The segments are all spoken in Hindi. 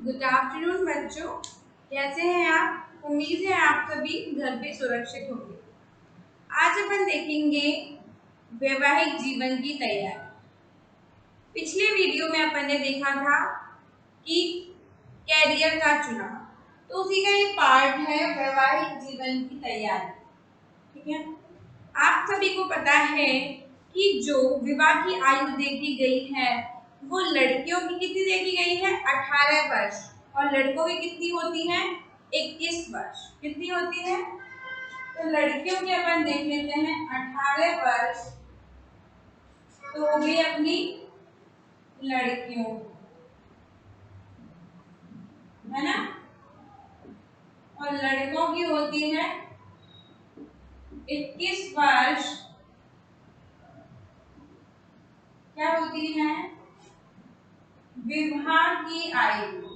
गुड आफ्टरनून बच्चों, कैसे हैं आप? उम्मीद है आप सभी घर पे सुरक्षित होंगे। आज अपन देखेंगे वैवाहिक जीवन की तैयारी। पिछले वीडियो में अपन ने देखा था कि कैरियर का चुनाव, तो उसी का ये पार्ट है वैवाहिक जीवन की तैयारी। ठीक है, आप सभी को पता है कि जो विवाह की आयु देखी गई है वो लड़कियों की कितनी देखी गई है? 18 वर्ष, और लड़कों की कितनी होती है? 21 वर्ष। कितनी होती है? तो लड़कियों की अपन देख लेते हैं 18 वर्ष, तो हो गई अपनी लड़कियों, है ना। और लड़कों की होती है 21 वर्ष। क्या होती है? विवाह की आयु।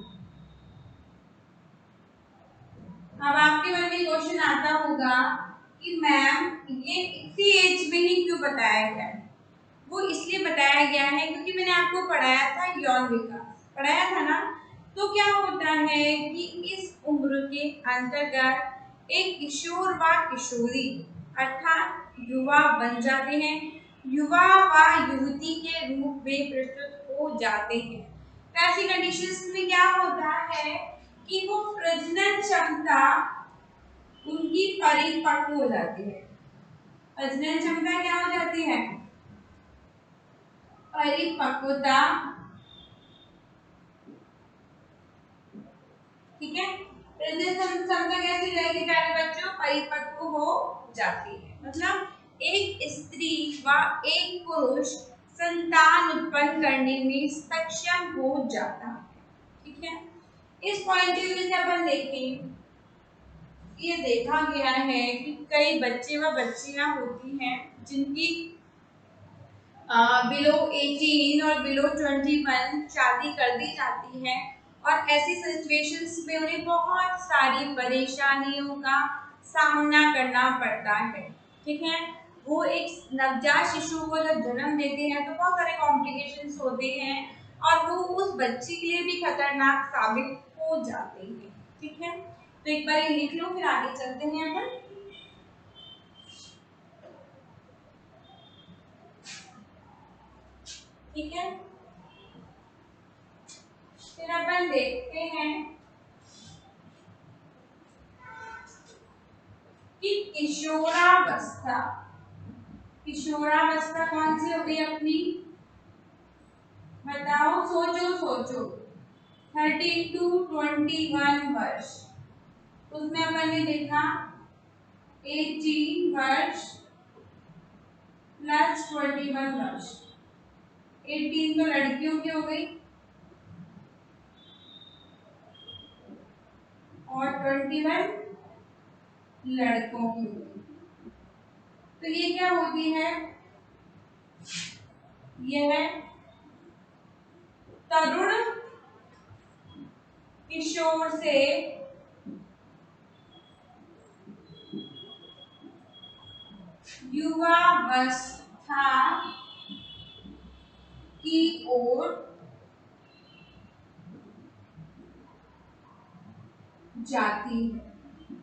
अब आपके मन में क्वेश्चन आता होगा कि मैम ये इसी एज में ही क्यों बताया गया है? वो इसलिए बताया गया है क्योंकि मैंने आपको पढ़ाया था यौन विकास, पढ़ाया था ना। तो क्या होता है कि इस उम्र के अंतर्गत एक किशोर व किशोरी अर्थात युवा बन जाते हैं, युवा व युवती के रूप में प्रस्तुत हो जाते हैं। तो ऐसी कंडीशंस में क्या होता है कि वो प्रजनन क्षमता उनकी परिपक्व हो जाती है। प्रजनन क्षमता क्या हो जाती है? परिपक्वता। ठीक है, प्रजनन क्षमता कैसी रहेगी प्यारे बच्चों? परिपक्व हो जाती है। मतलब एक स्त्री व एक पुरुष संतान उत्पन्न करने में सक्षम हो जाता है। ठीक है, इस पॉइंट ऑफ व्यू से अपन देखें, ये देखा गया है कि कई बच्चे व बच्चियां होती हैं जिनकी बिलो 18 और बिलो 21 शादी कर दी जाती है, और ऐसी सिचुएशंस में उन्हें बहुत सारी परेशानियों का सामना करना पड़ता है। ठीक है, वो एक नवजात शिशु को जब जन्म देते हैं तो बहुत सारे कॉम्प्लिकेशंस होते हैं और वो उस बच्चे के लिए भी खतरनाक साबित हो जाते हैं। ठीक है, तो एक बार ये लिख लो, फिर आगे चलते हैं अपन। ठीक है, फिर अपन देखते हैं कि किशोरावस्था। किशोरावस्था कौन सी हो गई अपनी? बताओ, सोचो सोचो। 13 to 21 वर्ष, उसमें अपन ने देखा 18 वर्ष प्लस 21 वर्ष। 18 तो लड़कियों की हो गई और 21 लड़कों की हो गई। तो ये क्या होती है? यह तरुण किशोर से युवावस्था की ओर जाती है।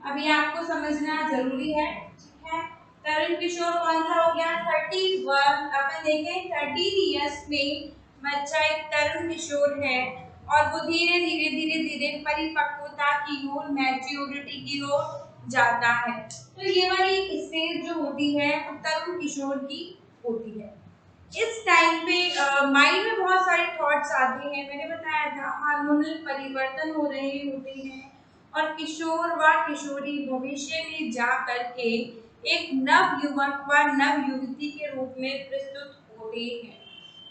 अब ये आपको समझना जरूरी है। ठीक है, तरुण किशोर कौन सा हो गया? 31। अपन देखें 13 इयर्स में बच्चा एक तरुण किशोर है और वो धीरे धीरे धीरे धीरे परिपक्वता की ओर, मैच्योरिटी की ओर जाता है। तो ये वाली स्टेज जो होती है वो तरुण किशोर की होती है। इस टाइम पे माइंड में बहुत सारे थॉट्स आते हैं। मैंने बताया था हार्मोनल परिवर्तन हो रहे होते हैं और किशोर व किशोरी भविष्य में जा करके एक नव युवक व नव युवती के रूप में प्रस्तुत होते हैं।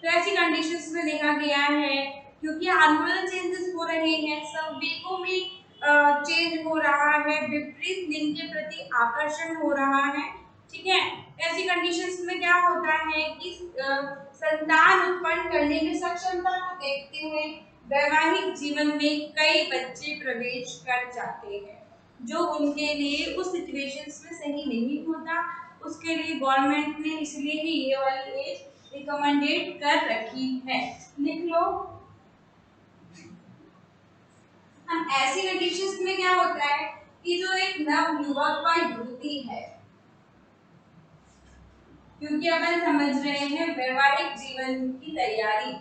तो ऐसी कंडीशंस में देखा गया है क्योंकि हार्मोनल चेंजेस हो रहे हैं, संवेगों में चेंज हो रहा है, विपरीत लिंग के प्रति आकर्षण हो रहा है। ठीक है, ऐसी कंडीशंस में क्या होता है कि संतान उत्पन्न करने में सक्षमता को देखते हुए वैवाहिक जीवन में कई बच्चे प्रवेश कर जाते हैं जो उनके लिए उस सिचुएशंस में सही नहीं होता। उसके लिए गवर्नमेंट ने इसलिए ही ये वाली एज रिकमेंडेड कर रखी है। लिख लो, हम ऐसी कंडीशंस में क्या होता है कि जो एक नव युवक व युवती है, क्योंकि अपन समझ रहे हैं वैवाहिक जीवन की तैयारी,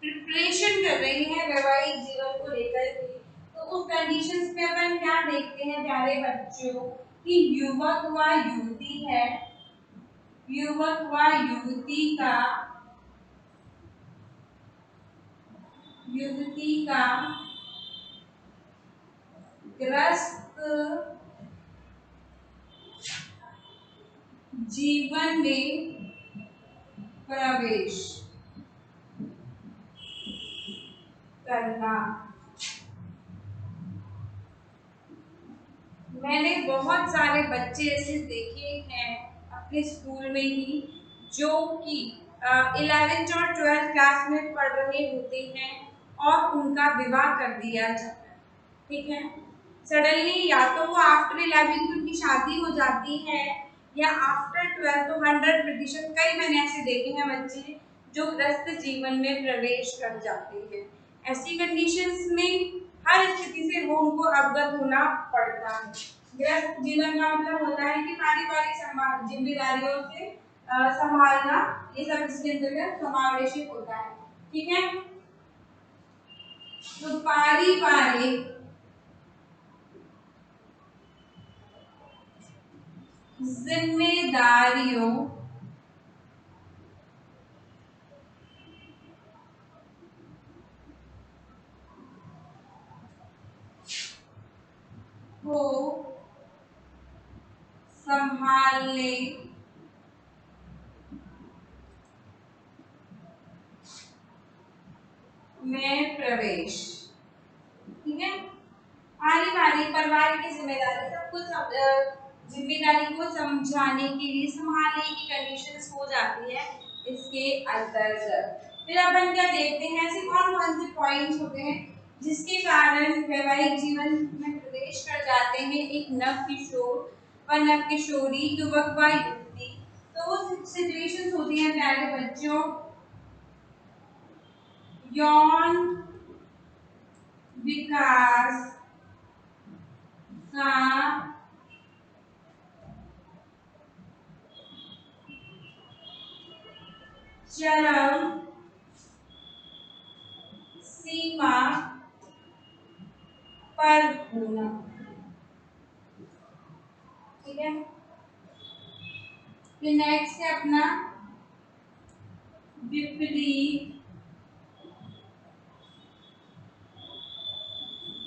प्रिपरेशन कर रहे हैं वैवाहिक जीवन को लेकर के, तो उस कंडीशंस में अपन क्या देखते हैं प्यारे बच्चों कि युवक व युवती है, युवक व युवती का ग्रस्त जीवन में प्रवेश करना। मैंने बहुत सारे बच्चे ऐसे देखे हैं अपने स्कूल में ही जो कि 11th और 12th क्लास में पढ़ रहे होते हैं और उनका विवाह कर दिया जाता है, ठीक है। सडनली या तो वो आफ्टर 11th उनकी शादी हो जाती है या आफ्टर 12th, तो 100% कई मैंने ऐसे देखे हैं बच्चे जो ग्रस्त जीवन में प्रवेश कर जाते हैं। ऐसी कंडीशंस में हर स्थिति से वो उनको अवगत होना पड़ता है। ग्रस्त जीवन का मतलब होता है कि पारिवारिक जिम्मेदारियों से संभालना, ये सब इसके अंतर्गत समावेशित होता है, ठीक है। तो पारिवारिक जिम्मेदारियों को संभालने में प्रवेश, ठीक है। पारिवारिक परिवार की जिम्मेदारी सबको जिम्मेदारी को समझाने के लिए संभालने की कंडीशंस हो जाती है इसके अंतर्गत। फिर अपन क्या देखते हैं ऐसे कौन कौन से पॉइंट्स होते हैं जिसके कारण वैवाहिक जीवन में प्रवेश कर जाते हैं एक नव किशोर व नव किशोरी, युवक व युवती। तो वो सिचुएशंस होती हैं प्यारे बच्चों, यौन विकास का चरम सीमा पर होना, ठीक है। फिर नेक्स्ट है अपना विपरीत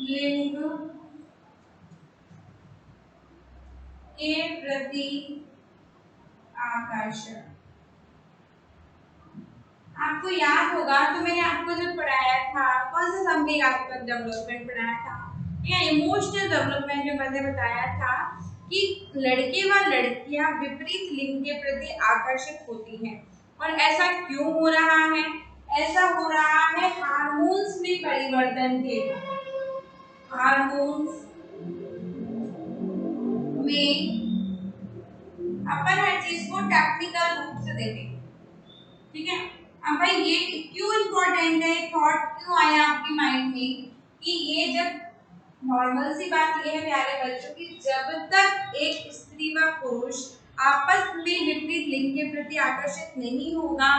लिंग के प्रति आकर्षण। आपको याद होगा तो मैंने आपको जो पढ़ाया था कौन सा संवेगात्मक डेवलपमेंट पढ़ाया था या इमोशनल डेवलपमेंट में मैंने बताया था कि लड़के व लड़कियां विपरीत लिंग के प्रति आकर्षित होती हैं। और ऐसा क्यों हो रहा है? ऐसा हो रहा है हार्मोन्स में परिवर्तन के कारण। हार्मोन्स में अपन हर चीज को टेक्निकल रूप से देखेंगे, ठीक है। अब भाई ये क्यों इम्पोर्टेंट है, थॉट क्यों आया आपके माइंड में कि ये जब नॉर्मल सी बात ये है प्यारे बच्चों की जब तक एक स्त्री व पुरुष आपस में विपरीत लिंग के प्रति आकर्षित नहीं होगा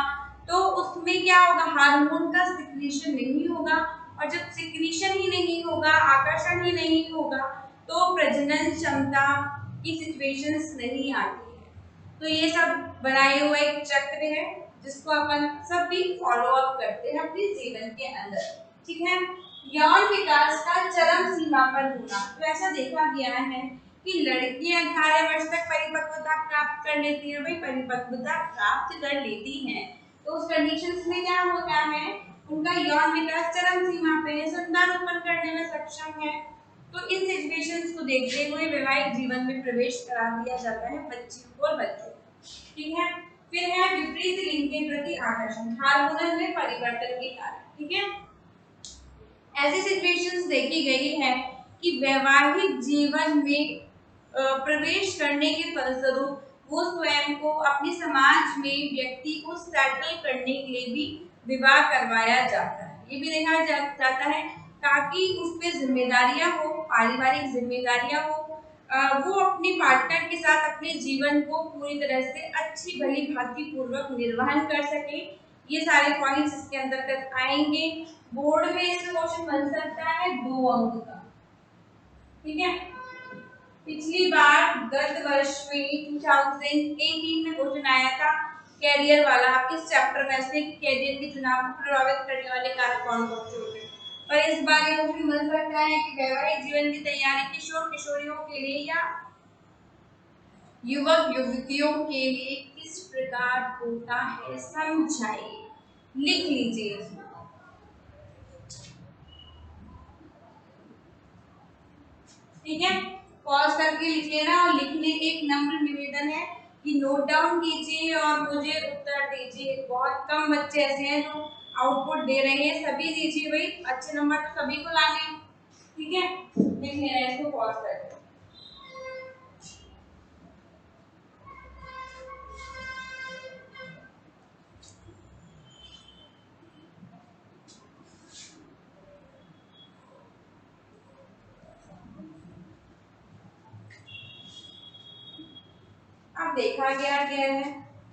तो उसमें क्या होगा, हार्मोन का सिक्रीशन नहीं होगा। और जब सिक्रीशन ही नहीं होगा, आकर्षण ही नहीं होगा तो प्रजनन क्षमता की सिचुएशंस नहीं आती है। तो ये सब बनाए हुए एक चक्र है जिसको अपन सभी फॉलो अप करते हैं अपने जीवन के अंदर, ठीक है। यौन विकास का चरम सीमा पर होना, तो ऐसा देखा गया है कि लड़कियां 18 वर्ष तक परिपक्वता प्राप्त कर लेती हैं। भाई परिपक्वता प्राप्त कर लेती हैं तो उस कंडीशंस में क्या होता है, उनका यौन विकास चरम सीमा पे है, संतान उत्पन्न करने में सक्षम है। तो इन सिचुएशंस को देखते हुए वैवाहिक जीवन में प्रवेश करा दिया जाता है बच्चियों और बच्चों, ठीक है। फिर है विपरीत लिंग के प्रति आकर्षण, हार्मोनल में परिवर्तन के कारण, ठीक है। ऐसी सिचुएशंस देखी गई है कि वैवाहिक जीवन में प्रवेश करने के फलस्वरूप वो स्वयं को अपने समाज में व्यक्ति को सेटल करने के लिए भी विवाह करवाया जाता है। ये भी देखा जाता है ताकि उस पे जिम्मेदारियां हो, पारिवारिक जिम्मेदारियां हो, वो अपने पार्टनर के साथ अपने जीवन को पूरी तरह से अच्छी भली भांति पूर्वक निर्वहन कर सके। ये सारे पॉइंट्स इसके अंतर्गत आएंगे। बोर्ड में इसमें क्वेश्चन बन सकता है 2 अंक का, ठीक है। पिछली बार गत वर्ष में 2018 में क्वेश्चन आया था कैरियर वाला, इस चैप्टर में से कैरियर के चुनाव को प्रभावित करने वाले कारक कौन कौन से होते हैं। और इस बार ये क्वेश्चन बन सकता है कि वैवाहिक जीवन की तैयारी किशोर किशोरियों के लिए या युवक युवतियों के लिए किस प्रकार होता है, समझाइए, लिख लीजिए। ठीक है, पॉज करके लिख लेना और लिखने के एक नम्र निवेदन है कि नोट डाउन कीजिए और मुझे उत्तर दीजिए। बहुत कम बच्चे ऐसे हैं जो आउटपुट दे रहे हैं, सभी दीजिए भाई, अच्छे नंबर तो सभी को लाने हैं। ठीक है, लिख लेना इसको पॉज करके। अब देखा गया है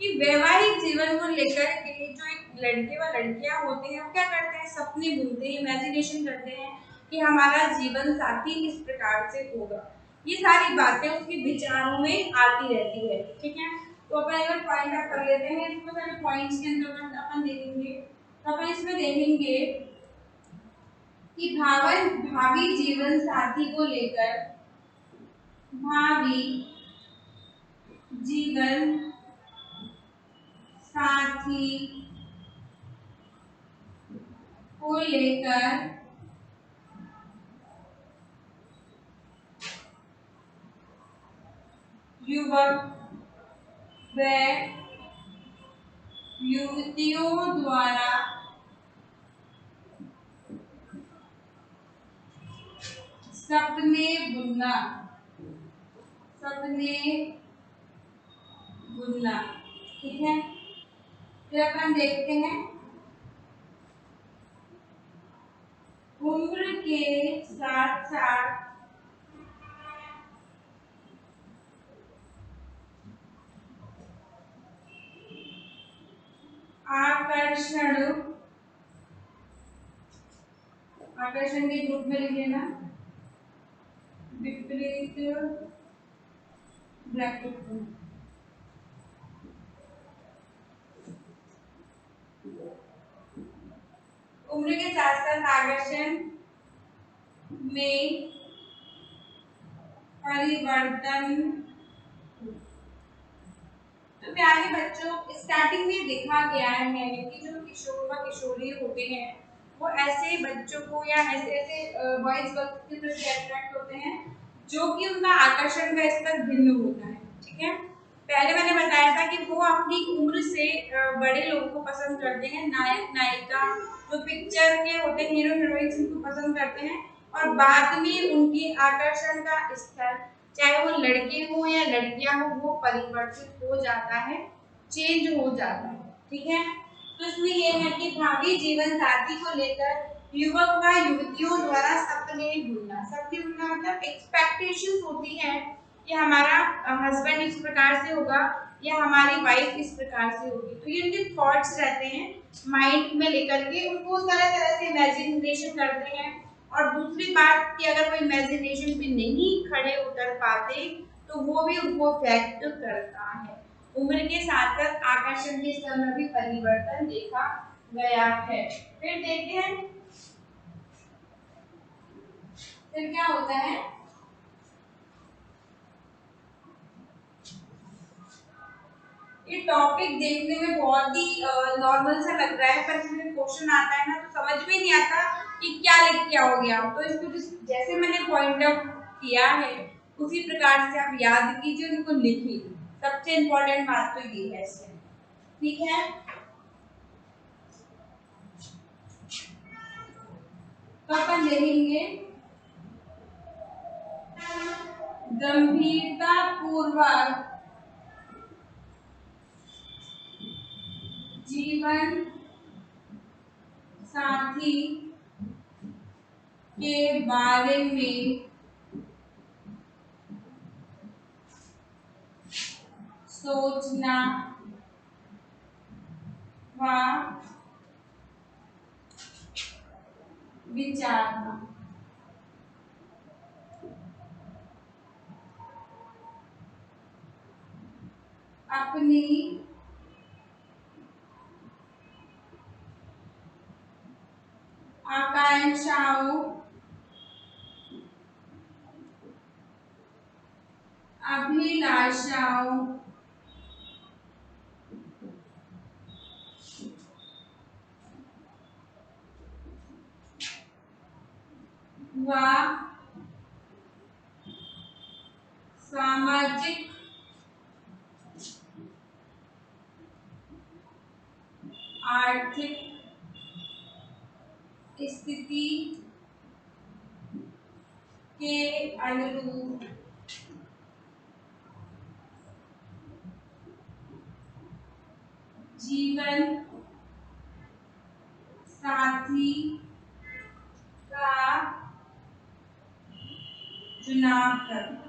कि वैवाहिक जीवन को लेकर के जो एक लड़के व लड़कियां होते हैं वो क्या करते हैं, सपने बुनते हैं, इमेजिनेशन करते हैं कि हमारा जीवन साथी इस प्रकार से होगा। ये सारी बातें उसके विचारों में आती रहती है। ठीक है, तो अपन एक बार पॉइंट आउट कर लेते हैं। इसमें सारे पॉइंट्स के अंदर अपन देखेंगे, तो अपन इसमें देखेंगे कि भावी जीवन साथी को लेकर, भावी जीवन साथी को लेकर युवक व युवतियों द्वारा सपने बुनना, सपने बुनना। ठीक है, फिर अपन देखते हैं उम्र के साथ साथ आकर्षण, आकर्षण के ग्रुप में लिख लेना विपरीत ब्रैकेट में। उम्र के साथ साथ आकर्षण में परिवर्तन। तो प्यारे बच्चों, स्टार्टिंग में देखा गया है कि जो किशोर व किशोरी होते हैं वो ऐसे बच्चों को या ऐसे ऐसे बॉयज गर्ल्स के प्रति अट्रैक्ट होते हैं जो कि उनका आकर्षण का स्तर भिन्न होता है। ठीक है, पहले मैंने बताया था कि वो अपनी उम्र से बड़े लोगों को पसंद करते हैं, नायक नायिका जो पिक्चर के होते हैं, हीरो हीरोइंस उनको पसंद करते हैं, और बाद में उनकी आकर्षण का स्तर चाहे वो लड़के हो या लड़कियां हो वो परिवर्तित हो जाता है, चेंज हो जाता है। ठीक है, तो इसमें यह है कि भावी जीवन साथी को लेकर युवक व युवतियों द्वारा सपने बुनना, सपने बुनना मतलब एक्सपेक्टेशंस होती है कि हमारा हस्बैंड इस प्रकार से होगा या हमारी वाइफ इस प्रकार से होगी। तो ये उनके थॉट्स रहते हैं माइंड में लेकर के, उनको तरह तरह से इमेजिनेशन करते हैं। और दूसरी बात कि अगर वो इमेजिनेशन पे नहीं खड़े उतर पाते तो वो भी उनको इफेक्ट करता है। उम्र के साथ साथ आकर्षण के स्तर में भी परिवर्तन देखा गया है। फिर देखते हैं फिर क्या होता है। ये टॉपिक देखने में बहुत ही नॉर्मल सा लग रहा है, पर इसमें क्वेश्चन आता है ना तो समझ में नहीं आता कि क्या लिख के आओगे आप। तो इसको जैसे मैंने पॉइंट आउट किया है उसी प्रकार से आप याद कीजिए, उनको लिखिए। सबसे इम्पोर्टेंट बात तो ये है इसमें। ठीक है, तो अपन देखेंगे गंभीरता पूर्वक जीवन साथी के बारे में सोचना व विचारना। अपनी आकांक्षाओं, अभिलाषाओं व सामाजिक आर्थिक स्थिति के अनुरूप जीवन साथी का चुनाव करना।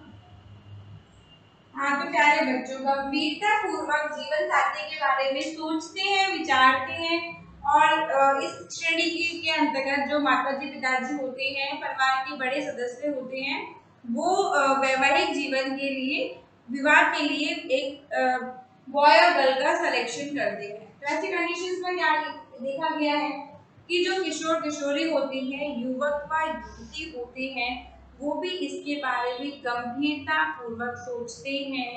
हाँ तो प्यारे बच्चों, गंभीरता पूर्वक जीवन साथी के बारे में सोचते हैं, विचारते हैं और इस श्रेणी के अंतर्गत जो माताजी पिताजी होते हैं, परिवार के बड़े सदस्य होते हैं, वो वैवाहिक जीवन के लिए, विवाह के लिए एक बॉय और गर्ल का सिलेक्शन करते हैं। तो ऐसी कंडीशंस में क्या देखा गया है कि जो किशोर किशोरी होती हैं, युवक व युवती होते हैं, वो भी इसके बारे में गंभीरता पूर्वक सोचते हैं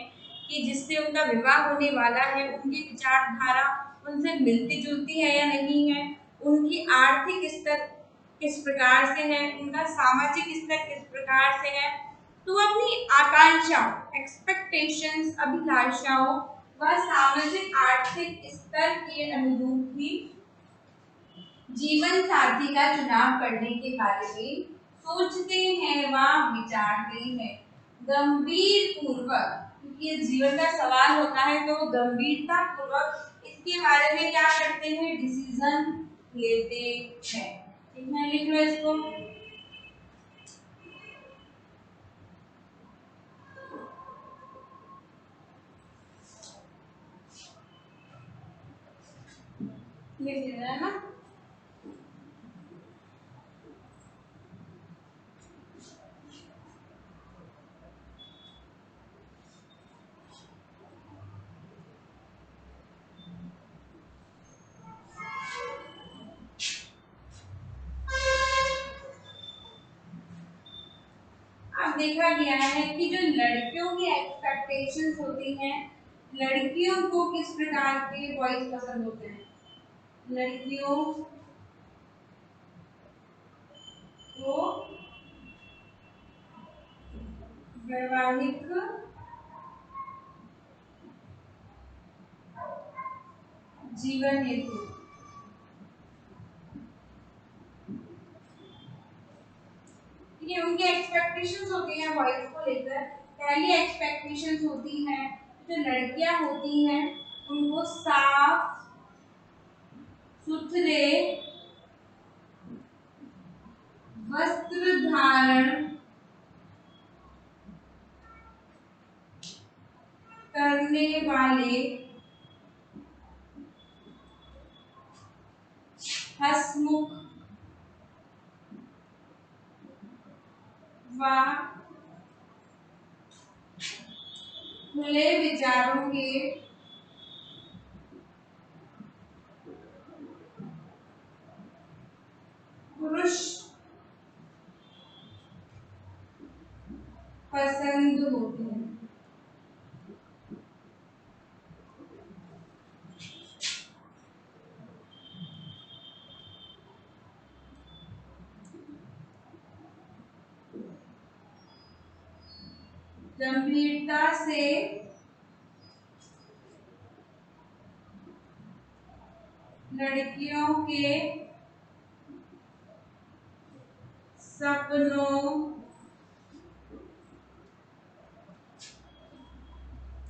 कि जिससे उनका विवाह होने वाला है, उनकी विचारधारा उनसे मिलती जुलती है या नहीं है, उनकी आर्थिक स्तर किस प्रकार से है, उनका सामाजिक स्तर किस प्रकार से है। तो अपनी आकांक्षाओं, एक्सपेक्टेशंस, अभिलाषाओं व सामाजिक आर्थिक स्तर के अनुरूप ही जीवन साथी का चुनाव करने के बारे में सोचते हैं व विचारते हैं। गंभीर पूर्वक, क्योंकि ये जीवन का सवाल होता है तो गंभीरता पूर्वक इसके बारे में क्या करते हैं, डिसीजन लेते हैं। ठीक है, लिख लो इसको। लिख लेना है ना। अब देखा गया है कि जो लड़कियों की एक्सपेक्टेशंस होती हैं, लड़कियों को किस प्रकार के बॉयज पसंद होते हैं। लड़कियों को वैवाहिक जीवन हेतु ये उनकी एक्सपेक्टेशंस होती हैं बॉयज को लेकर। पहली एक्सपेक्टेशंस होती हैं, जो लड़कियां होती हैं उनको साफ सुथरे वस्त्र धारण करने वाले हंसमुख व खुले विचारों के पुरुष पसंद होते हैं। गंभीरता से लड़कियों के सपनों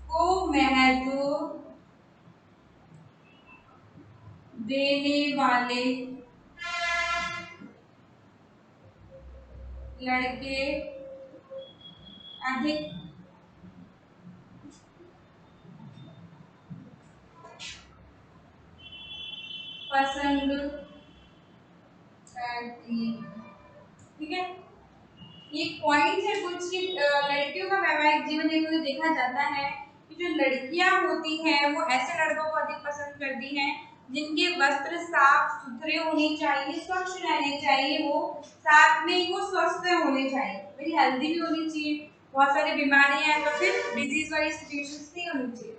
को महत्व देने वाले लड़के अधिक पसंद करती है। ठीक है, ये पॉइंट है कुछ कि लड़कियों का वैवाहिक जीवन एक तो देखा जाता है कि जो लड़कियां होती हैं वो ऐसे लड़कों को अधिक पसंद करती हैं जिनके वस्त्र साफ सुथरे होने चाहिए, स्वच्छ रहने चाहिए, वो साथ में ही वो स्वस्थ होने चाहिए, वेरी हेल्दी भी होनी चाहिए, बहुत सारी बीमारियां हैं तो फिर डिजीज वाली सिचुएशंस नहीं होनी चाहिए।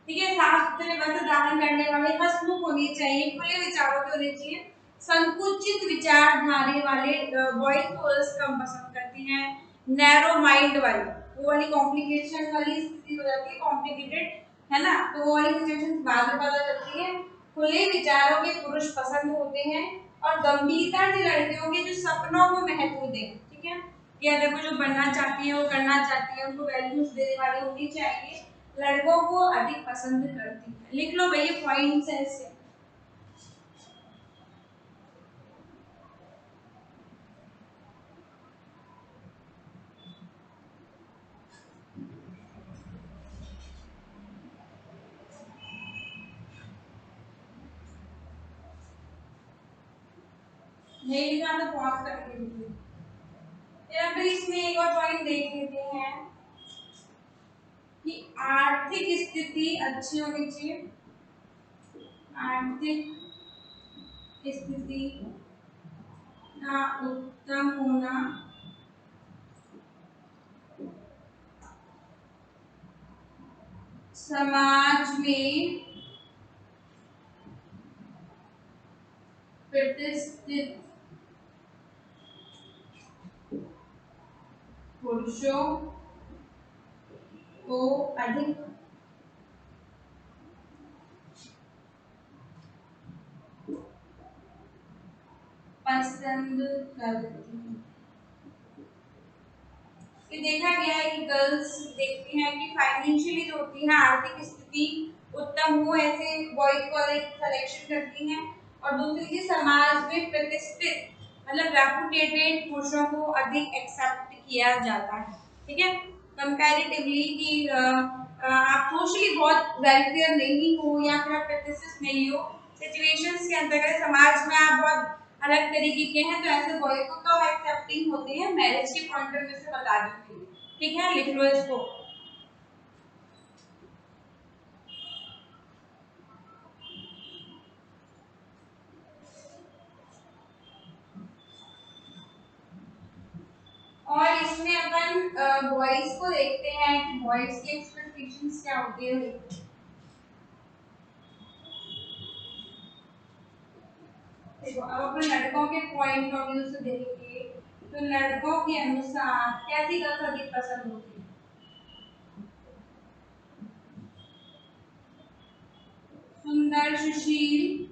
ठीक है, साफ सुथरे वस्त्र धारण करने वाले, हंसमुख होने चाहिए, खुले विचारों के होने चाहिए, संकुचित विचारधारे वाले बॉयज को गर्ल्स कम पसंद करती हैं, नैरो माइंड वाली, वो वाली कॉम्प्लिकेशन वाली स्थिति हो जाती है, कॉम्प्लिकेटेड है ना, तो वो वाली सिचुएशन बाद में पता चलती है। खुले विचारों के पुरुष पसंद होते हैं और गंभीरता से लड़कियों के जो सपनों को महत्व दें। ठीक है, कि अगर वो जो बनना चाहती है वो करना चाहती है, उनको वैल्यूज देने वाली होनी चाहिए, लड़कों को अधिक पसंद करती है। लिख लो भाई, ये पॉइंट्स है इससे। नहीं लिखा तो पॉज करके लिखिए। फिर अब इसमें एक और पॉइंट देख लेते हैं कि आर्थिक स्थिति अच्छी होनी चाहिए, आर्थिक स्थिति का उत्तम होना, समाज में प्रतिष्ठित पुरुषों को अधिक पसंद करती है। ये देखा गया है कि गर्ल्स देखती हैं कि फाइनेंशियली जो होती है आर्थिक स्थिति उत्तम हो, ऐसे बॉयज को अधिक सिलेक्शन करती हैं, और दूसरी चीज समाज में प्रतिष्ठित मतलब रेपुटेटेड पुरुषों को अधिक एक्सेप्ट किया जाता है। ठीक है, कंपैरेटिवली कि आप सोशली बहुत वेलफेयर नहीं हो या फिर आप प्रतिष्ठित नहीं हो, सिचुएशंस के अंतर्गत समाज में आप बहुत अलग तरीके के हैं, तो ऐसे बॉय को कम एक्सेप्टिंग होते हैं, मैरिज के पॉइंट ऑफ व्यू से बता देती हूँ। ठीक है, लिख लो इसको। और इसमें अपन बॉयज को देखते हैं कि बॉयज की एक्सपेक्टेशंस क्या होती है। देखो, अब अपन लड़कों के पॉइंट ऑफ व्यू से देखेंगे तो लड़कों के अनुसार कैसी गर्ल्स अधिक पसंद होती है? सुंदर, सुशील,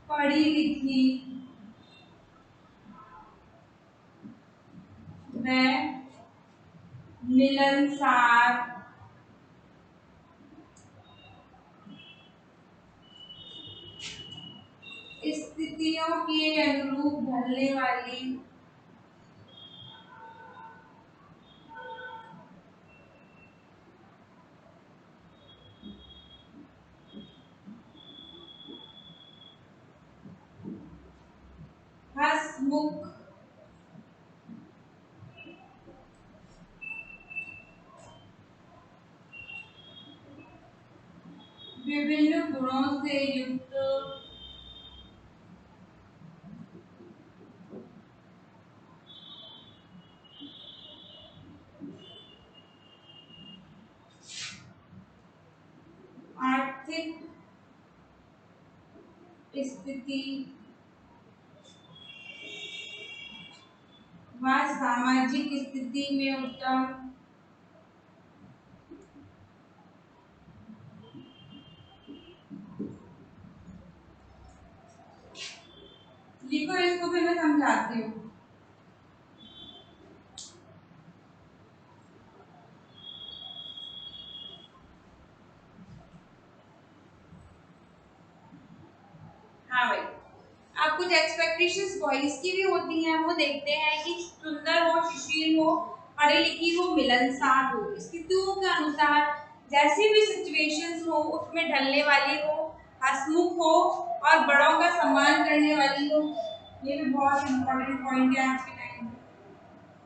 पढ़ी लिखी व मिलनसार स्थितियों के अनुरूप ढलने वाली, हंसमुख, विभिन्न गुणों से युक्त, आर्थिक स्थिति व सामाजिक स्थिति में उत्तम, लिखो इसको फिर मैं समझाती हूँ। हाँ भाई, अब कुछ एक्सपेक्टेशंस बॉयज की भी होती हैं, वो देखते हैं कि सुंदर हो, सुशील हो, पढ़ी लिखी हो, मिलनसार हो, स्थितियों के अनुसार जैसी भी सिचुएशंस हो उसमें ढलने वाली हो, हंसमुख हो और बड़ों का सम्मान करने वाली हो। ये भी बहुत इंपॉर्टेंट पॉइंट है आज के टाइम में,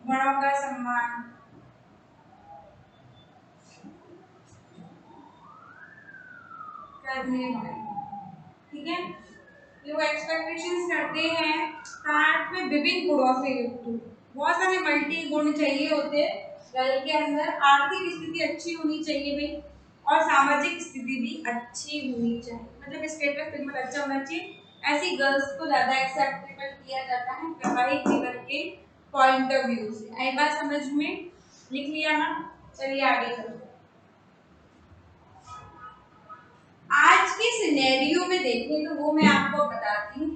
बड़ों का सम्मान करने वाली, ठीक है। जो एक्सपेक्टेशंस करते हैं साथ में विभिन्न गुणों से युक्त हो, बहुत सारे मल्टी गुण चाहिए होते हैं गर्ल के अंदर। आर्थिक स्थिति अच्छी होनी चाहिए भाई, और सामाजिक स्थिति भी अच्छी होनी चाहिए, मतलब स्टेटस सिंबल अच्छा होना चाहिए। ऐसी गर्ल्स को ज्यादा एक्सेप्टेबल किया जाता है वैवाहिक जीवन के पॉइंट ऑफ व्यू से। आई बात समझ में? लिख लिया ना? चलिए आगे चलते हैं। आज के सिनेरियो में देखें तो वो मैं आपको बताती हूँ।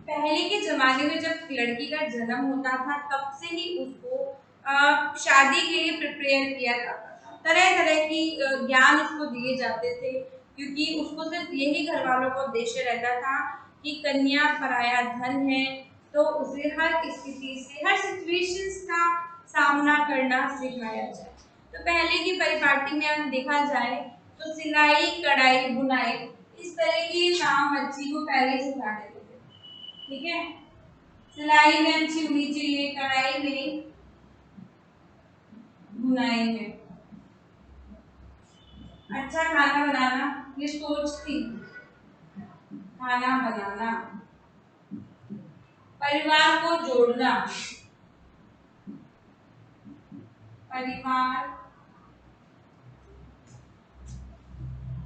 पहले के जमाने में जब लड़की का जन्म होता था तब से ही उसको शादी के लिए प्रिपेयर किया जाता था, तरह तरह की ज्ञान उसको दिए जाते थे, क्योंकि उसको सिर्फ यही घर वालों का उद्देश्य रहता था कि कन्या पराया धन है, तो उसे हर स्थिति से, हर सिचुएशंस का सामना करना सिखाया जाए। तो पहले की परिपाटी में अगर देखा जाए तो सिलाई, कढ़ाई, बुनाई, इस तरह के काम बच्ची को पहले सिखा देते थे, ठीक है। सिलाई में अच्छी होनी चाहिए, कढ़ाई में, बुनाई में, अच्छा खाना बनाना, ये सोच थी, खाना बनाना, परिवार को जोड़ना, परिवार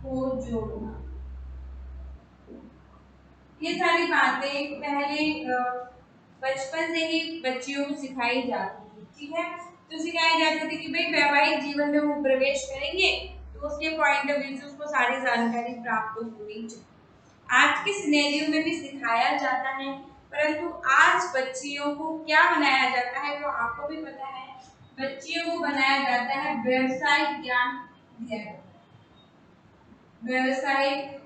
को जोड़ना, ये सारी बातें पहले बचपन से ही बच्चियों को सिखाई जाती थी, ठीक है। तो सिखाई जाती थी कि भाई वैवाहिक जीवन में वो प्रवेश करेंगे तो उसके पॉइंट ऑफ व्यू से उसको सारी जानकारी प्राप्त होनी चाहिए। आज के सिनेरियो में भी सिखाया जाता है, परंतु आज बच्चियों को क्या बनाया जाता है तो आपको भी पता है, बच्चियों को बनाया जाता है व्यवसायिक ज्ञान दिया जाता है। व्यवसायिक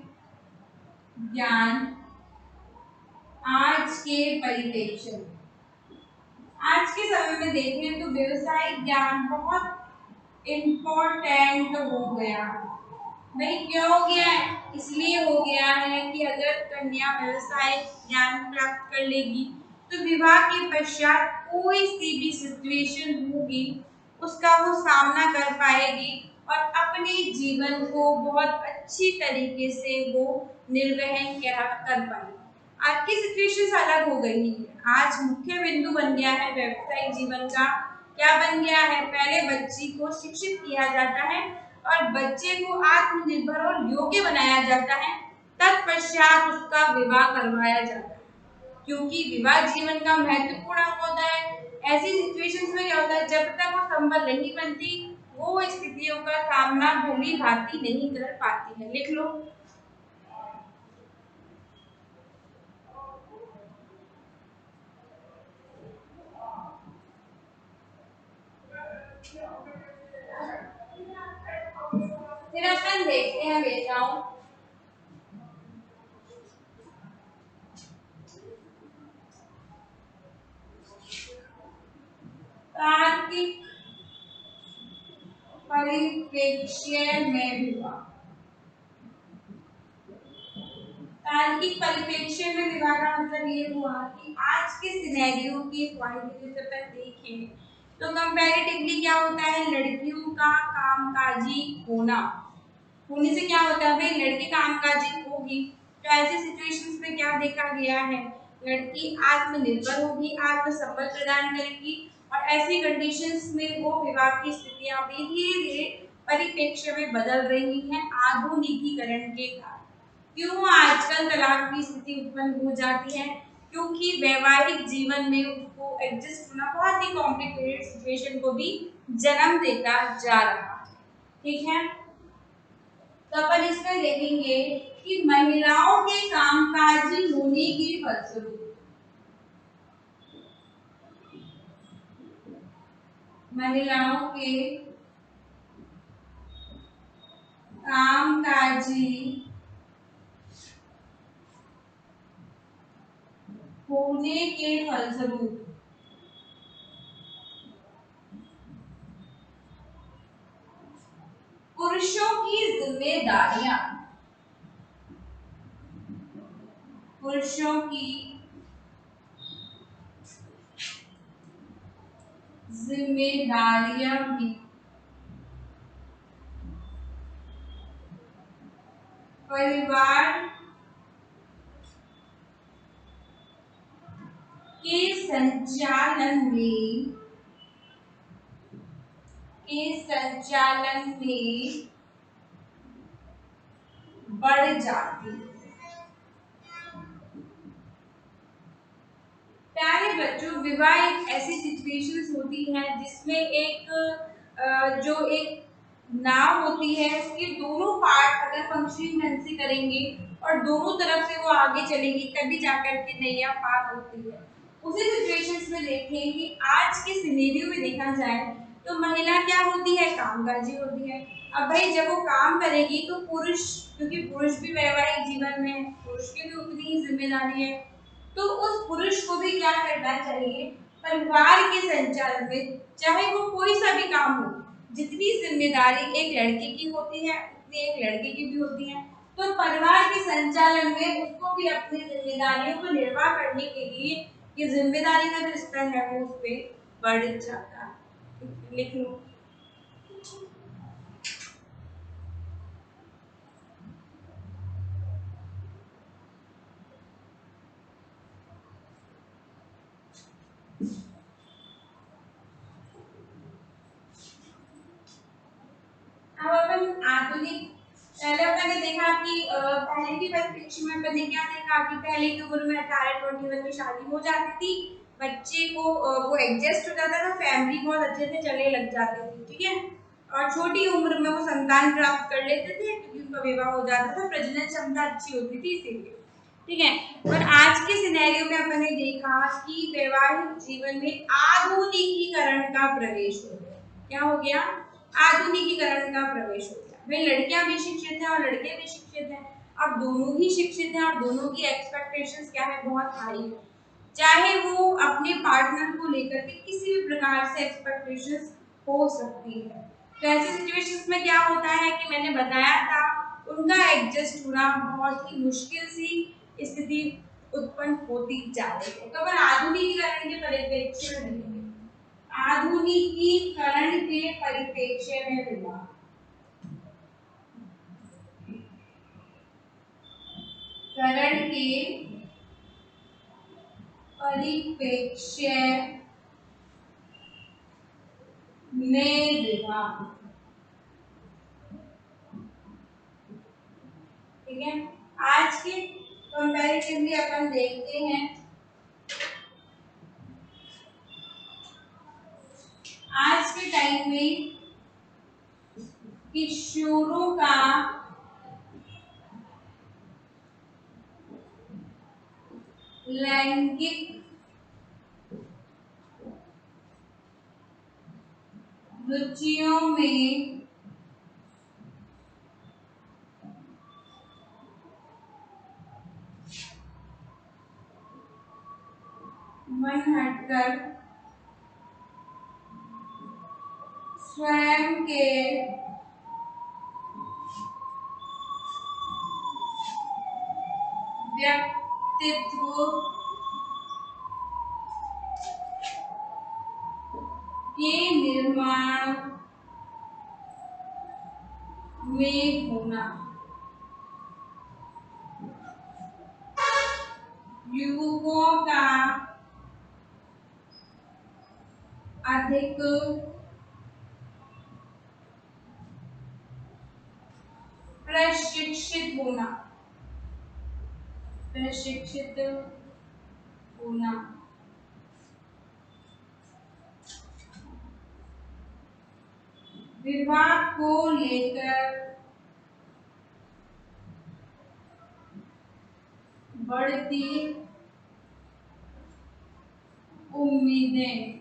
ज्ञान आज के परिप्रेक्ष्य में, आज के समय में देखें तो व्यवसायिक ज्ञान बहुत इम्पोर्टेंट हो गया। भाई क्यों हो गया है? इसलिए हो गया है कि अगर कन्या व्यवसायिक ज्ञान प्राप्त कर लेगी तो विवाह के पश्चात कोई सी भी सिचुएशन होगी उसका वो सामना कर पाएगी और अपने जीवन को बहुत अच्छी तरीके से वो निर्वहन कर पाएगी। आज की सिचुएशन अलग हो गई है, आज मुख्य बिंदु बन गया है व्यवसायिक जीवन का। क्या बन गया है? पहले बच्ची को शिक्षित किया जाता है और बच्चे को आत्मनिर्भर और योग्य बनाया जाता है, तत्पश्चात उसका विवाह करवाया जाता है, क्योंकि विवाह जीवन का महत्वपूर्ण अंग होता है। ऐसी सिचुएशंस में क्या होता है, जब तक वो संबल नहीं बनती वो स्थितियों का सामना भली भांति नहीं कर पाती है। लिख लो। फिर अपन देखते हैं बेटाओं, तार्किक परिप्रेक्ष्य में विवाह, तार्किक परिप्रेक्ष्य में विवाह का मतलब ये हुआ कि आज के सिनेरियो के पॉइंट से अपन देखें तो कंपैरेटिवली क्या होता है, लड़कियों का कामकाजी होने से क्या होता है, भाई लड़की कामकाजी होगी तो ऐसी सिचुएशंस में क्या देखा गया है, लड़की आत्मनिर्भर होगी, आत्मसंबल प्रदान करेगी और ऐसी कंडीशंस में वो विवाह की स्थितियां भी धीरे धीरे परिप्रेक्ष्य में बदल रही हैं आधुनिकीकरण के कारण। क्यों आजकल तलाक की स्थिति उत्पन्न हो जाती है? क्योंकि वैवाहिक जीवन में उसको एडजस्ट होना बहुत ही कॉम्प्लिकेटेड सिचुएशन को भी जन्म देता जा रहा है, ठीक है। तो अपन इसमें देखेंगे कि महिलाओं के कामकाजी होने के फलस्वरूप महिलाओं के कामकाजी होने के फलस्वरूप पुरुषों की जिम्मेदारियां पुरुषों की जिम्मेदारियां भी परिवार के संचालन में बढ़ जाती है। प्यारे बच्चों, विवाह एक ऐसी सिचुएशंस होती है जिसमें जो एक नाव होती है उसके दोनों पार्ट अगर फंक्शनिंग ढंग से करेंगे और दोनों तरफ से वो आगे चलेंगी तभी जाकर के नैया पार होती है। उसी सिचुएशंस में देखें कि आज के सिनेरियो में देखा जाए तो महिला क्या होती है, कामकाजी होती है। अब भाई जब वो काम करेगी तो पुरुष, क्योंकि पुरुष भी वैवाहिक जीवन में पुरुष की भी उतनी ही जिम्मेदारी है, तो उस पुरुष को भी क्या करना चाहिए, परिवार के संचालन में चाहे वो कोई सा भी काम हो, जितनी जिम्मेदारी एक लड़के की होती है उतनी एक लड़के की भी होती है, तो परिवार के संचालन में उसको भी अपनी जिम्मेदारियों को निर्वाह करने के लिए ये जिम्मेदारी का जो स्तर है वो उस पर बढ़ जाता है। लिख लो। अब अपन आधुनिक, पहले अपन ने देखा कि पहले की परिप्रेक्ष्य में अपन ने क्या देखा कि पहले की उम्र में 18-21 में शादी हो जाती थी, बच्चे को वो एडजस्ट हो जाता था, फैमिली बहुत अच्छे से चलने लग जाती थी, ठीक है, और छोटी उम्र में वो संतान प्राप्त कर लेते थे क्योंकि उनका विवाह हो जाता था, प्रजनन क्षमता अच्छी होती थी इसीलिए, ठीक है। और आज के सिनेरियो में अपन ने देखा कि वैवाहिक जीवन में आधुनिकीकरण का प्रवेश हो गया। क्या हो गया? आधुनिकीकरण का प्रवेश हो गया। भाई लड़कियां भी शिक्षित हैं और लड़के भी शिक्षित हैं, अब दोनों ही शिक्षित हैं और दोनों की एक्सपेक्टेशंस क्या है, बहुत हाई है। चाहे वो अपने पार्टनर को लेकर के किसी भी प्रकार से एक्सपेक्टेशंस हो सकती है। तो ऐसी सिचुएशंस में क्या होता है कि मैंने बताया था, उनका एडजस्ट होना बहुत ही मुश्किल सी स्थिति उत्पन्न होती जा रही है। तो अपन आधुनिकीकरण के परिप्रेक्ष्य में देखेंगे। आधुनिकीकरण के परिप्रेक्ष्य में विवाह, करण के परिप्रेक्ष्य में विवाह, ठीक है। आज के कंपैरेटिवली अपन देखते हैं, आज के टाइम में किशोरों का लैंगिक रुचियों में मन हटकर स्वयं के व्यक्तित्व के निर्माण में होना, युवकों का अधिक प्रशिक्षित होना, प्रशिक्षित होना, विवाह को लेकर बढ़ती उम्मीदें,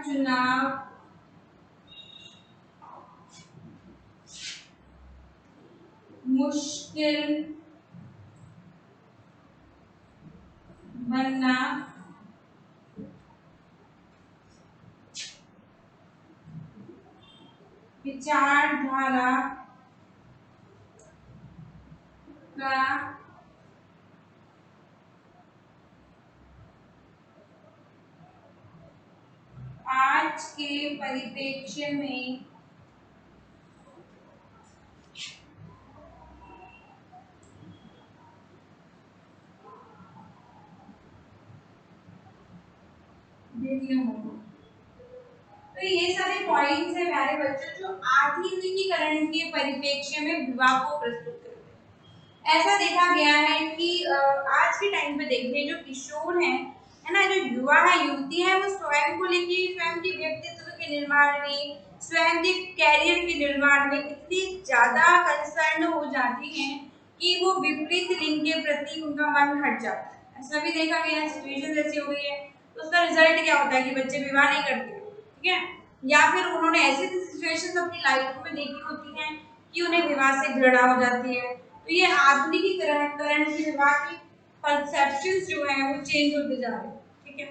चुनाव मुश्किल बनना विचारधारा का आज के परिप्रेक्ष्य में भिन्न हो। तो ये सारे पॉइंट्स हैं प्यारे बच्चों जो आधुनिकीकरण के परिप्रेक्ष्य में विवाह को प्रस्तुत करते हैं। ऐसा देखा गया है कि आज के टाइम पे देखिए जो किशोर हैं है ना, जो युवा है युवती है, वो स्वयं को लेके स्वयं के व्यक्तित्व के निर्माण में, स्वयं के कैरियर के निर्माण में इतनी ज्यादा कंसर्न हो जाती हैं कि वो विपरीत लिंग के प्रति उनका मन हट जाता है। ऐसा भी देखा गया है, सिचुएशन ऐसी हो गई है। तो उसका रिजल्ट क्या होता है कि बच्चे विवाह नहीं करते, ठीक है, या फिर उन्होंने ऐसी सिचुएशंस अपनी लाइफ में देखी होती हैं कि उन्हें विवाह से घृणा हो जाती है। तो ये आधुनिकीकरण की विवाह की परसेप्शंस जो है वो चेंज होते जा रहे हैं, ठीक है।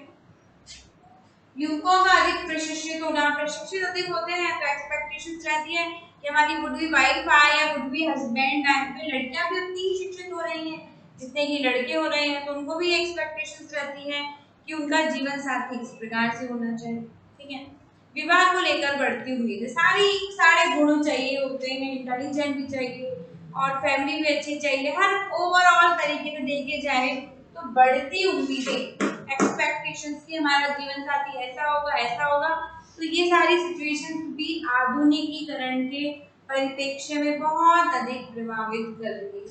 युवकों का अधिक प्रशिक्षित होना, प्रशिक्षित अधिक होते हैं तो एक्सपेक्टेशंस रहती है कि हमारी वुड बी वाइफ आए या वुड बी हस्बैंड आए। तो लड़कियां भी उतनी ही शिक्षित हो रही हैं जितने कि लड़के हो रहे हैं, तो उनको भी एक्सपेक्टेशंस रहती है कि उनका जीवन साथी इस प्रकार से होना चाहिए, ठीक है। विवाह को लेकर बढ़ती उम्मीद, सारे गुण चाहिए होते हैं, इंटेलिजेंट भी चाहिए और फैमिली भी अच्छी चाहिए, हर ओवरऑल तरीके से देखे जाए तो बढ़ती उम्मीदें, एक्सपेक्टेशंस कि हमारा जीवन साथी ऐसा होगा। तो ये सारी सिचुएशंस भी आधुनिकीकरण के परिप्रेक्ष्य में बहुत अधिक प्रभावित कर रही है।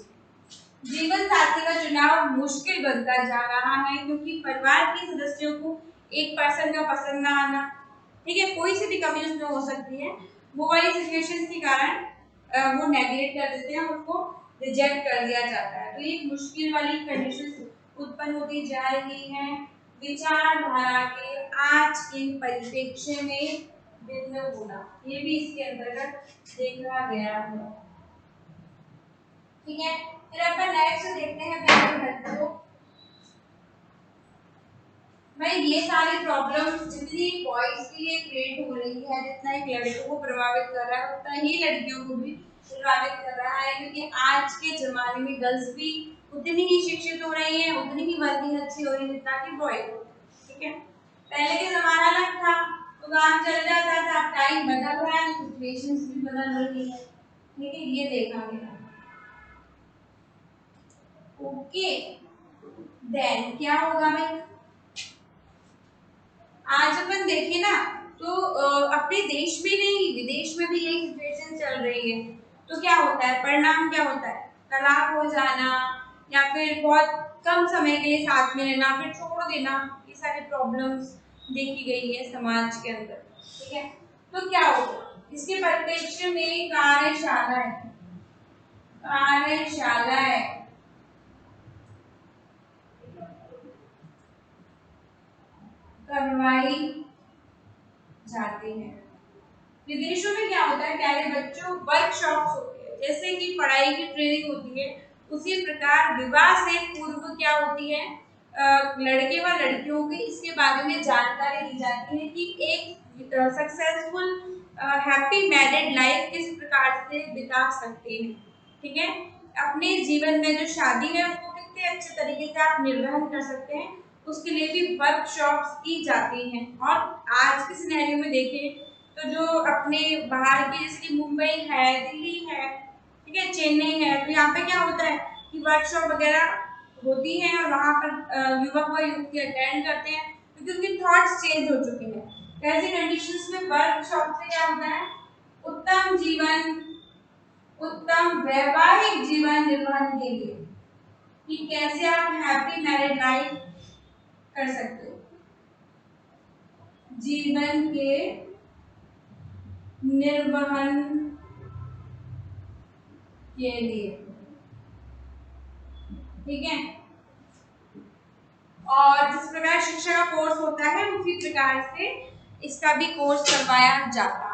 जीवन साथी का चुनाव मुश्किल बनता जा रहा है क्योंकि परिवार के सदस्यों को एक पर्सन का पसंद ना आना, ठीक है, कोई सी भी कमी उसमें हो सकती है, वो वाली सिचुएशन के कारण वो नेगलेक्ट कर देते हैं, उसको रिजेक्ट कर दिया जाता है। तो ये मुश्किल वाली कंडीशन उत्पन्न होती जा रही है विचारधारा के आज के परिप्रेक्ष्य में भिन्न होना, ये भी इसके अंतर्गत देखा गया है, ठीक है। फिर अपन नेक्स्ट देखते हैं प्यारे बच्चों, भाई ये सारी प्रॉब्लम्स जितनी बॉयज के लिए क्रिएट हो रही है, जितना एक लड़कों को प्रभावित कर रहा है उतना ही लड़कियों को भी प्रभावित कर रहा है, क्योंकि आज के जमाने में गर्ल्स भी उतनी ही शिक्षित हो रही है, उतनी ही वर्किंग अच्छी हो रही है जितना कि बॉयज, ठीक है। पहले के जमाना अलग था तो काम चल जाता था, अब टाइम बदल रहा है, सिचुएशंस भी बदल रही है, ठीक है, ये देखा गया। ओके, देन क्या होगा भाई, आज अपन देखें ना तो अपने देश में नहीं विदेश में भी यही सिचुएशन चल रही है। तो क्या होता है, परिणाम क्या होता है, तलाक हो जाना या फिर बहुत कम समय के लिए साथ में रहना, फिर छोड़ देना, ये सारी प्रॉब्लम्स देखी गई है समाज के अंदर, ठीक है। तो क्या होगा, इसके परिप्रेक्ष्य में कार्यशालाएं करवाई जाती है। विदेशों में क्या होता है प्यारे बच्चों, वर्कशॉप्स होते हैं, जैसे कि पढ़ाई की ट्रेनिंग होती है उसी प्रकार विवाह से पूर्व क्या होती है, लड़के व लड़कियों की इसके बारे में जानकारी दी जाती है कि एक सक्सेसफुल हैप्पी मैरिड लाइफ किस प्रकार से बिता सकते हैं, ठीक है। अपने जीवन में जो शादी है उसको कितने अच्छे तरीके से आप निर्वहन कर सकते हैं, उसके लिए भी वर्कशॉप्स की जाती हैं। और आज के सिनेरियो में देखें तो जो अपने बाहर की जैसे कि मुंबई है, दिल्ली है, ठीक है, चेन्नई है, तो यहाँ पे क्या होता है कि वर्कशॉप वगैरह होती है और वहाँ पर युवक व युवती अटेंड करते हैं क्योंकि उनके थॉट्स चेंज हो चुके हैं। ऐसी कंडीशंस में वर्कशॉप से क्या होता है, उत्तम वैवाहिक जीवन निर्वहन के लिए कि कैसे आप हैप्पी मैरिड लाइफ कर सकते हो, जीवन के निर्वहन के लिए, ठीक है। और जिस प्रकार शिक्षा का कोर्स होता है उसी प्रकार से इसका भी कोर्स करवाया जाता।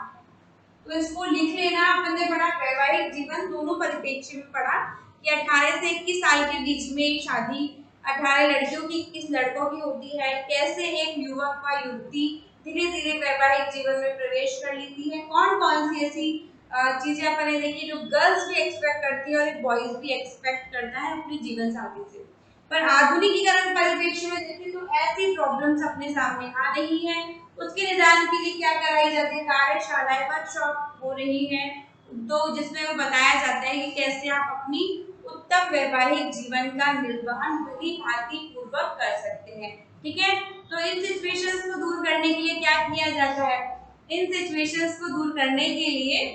तो इसको लिख लेना। अपन ने पढ़ा वैवाहिक जीवन दोनों परिप्रेक्ष्य में पढ़ा कि 18 से 21 साल के बीच में शादी 18 लड़कियों की 21 लड़कों की होती है। कैसे एक युवक व युवती धीरे धीरे वैवाहिक जीवन में प्रवेश कर लेती है। कौन कौन सी ऐसी चीजें अपन ने देखी जो गर्ल्स भी एक्सपेक्ट करती है और एक बॉयज भी एक्सपेक्ट करता है अपने जीवन साथी से। पर आधुनिकीकरण परिप्रेक्ष्य में देखें तो ऐसी प्रॉब्लम्स अपने सामने आ रही हैं। उसके निदान के लिए क्या कराई जाती है, कार्यशालाएं वर्कशॉप हो रही है, तो जिसमें वो बताया जाता है कि कैसे आप अपनी उत्तम वैवाहिक जीवन का निर्वहन भली भांति पूर्वक कर सकते हैं। ठीक है, तो इन सिचुएशंस को दूर करने के लिए क्या किया जाता है, इन सिचुएशंस को दूर करने के लिए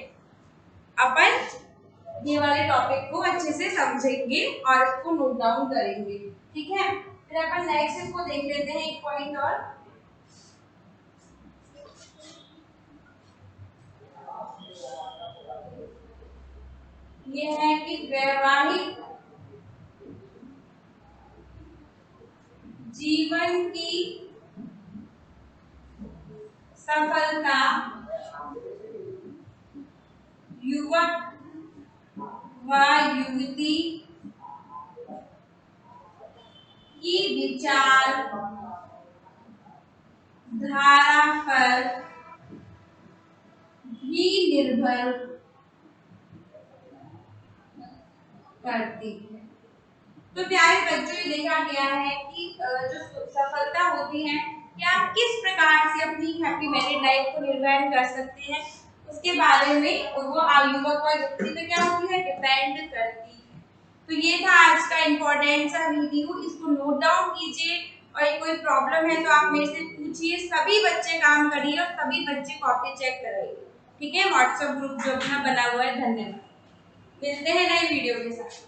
अपन ये वाले टॉपिक को अच्छे से समझेंगे और इसको नोट डाउन करेंगे। ठीक है, फिर अपन नेक्स्ट इसको देख लेते हैं एक पॉइंट और। ये है कि वैवाहिक जीवन की सफलता युवक व युवती की विचार धारा पर भी निर्भर करती है। तो प्यारे बच्चों, ये देखा गया है कि जो सफलता होती है कि आप किस प्रकार से अपनी हैप्पी मैरिड लाइफ को निर्वहन कर सकते हैं, उसके बारे में वो युवक और युवती पे क्या होती है, डिपेंड करती है। तो ये था आज का इम्पोर्टेंट सा वीडियो, इसको नोट डाउन कीजिए और कोई प्रॉब्लम है तो आप मेरे से पूछिए। सभी बच्चे काम करिए और सभी बच्चे कॉपी चेक कराइए। ठीक है, व्हाट्सएप ग्रुप जो अपना बना हुआ है। धन्यवाद, मिलते हैं नए वीडियो के साथ।